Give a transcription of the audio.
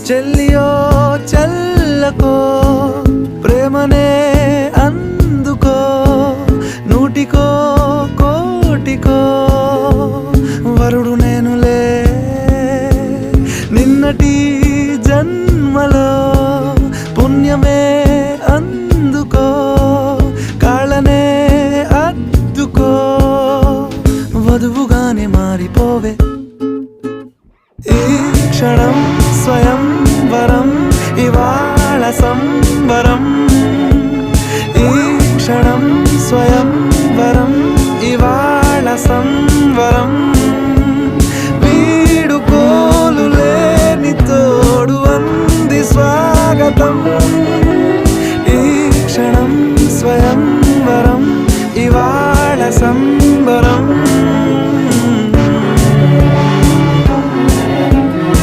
చెల్లియో చెల్లకో ప్రేమనే అందుకో నూటికో కోటికో వరుడు నేనులే నిన్నటి జన్మలో పుణ్యమే అందుకో కాళ్ళనే అద్దుకో వధువుగానే మారిపోవే ఈ క్షణం స్వయం వరం ఇవా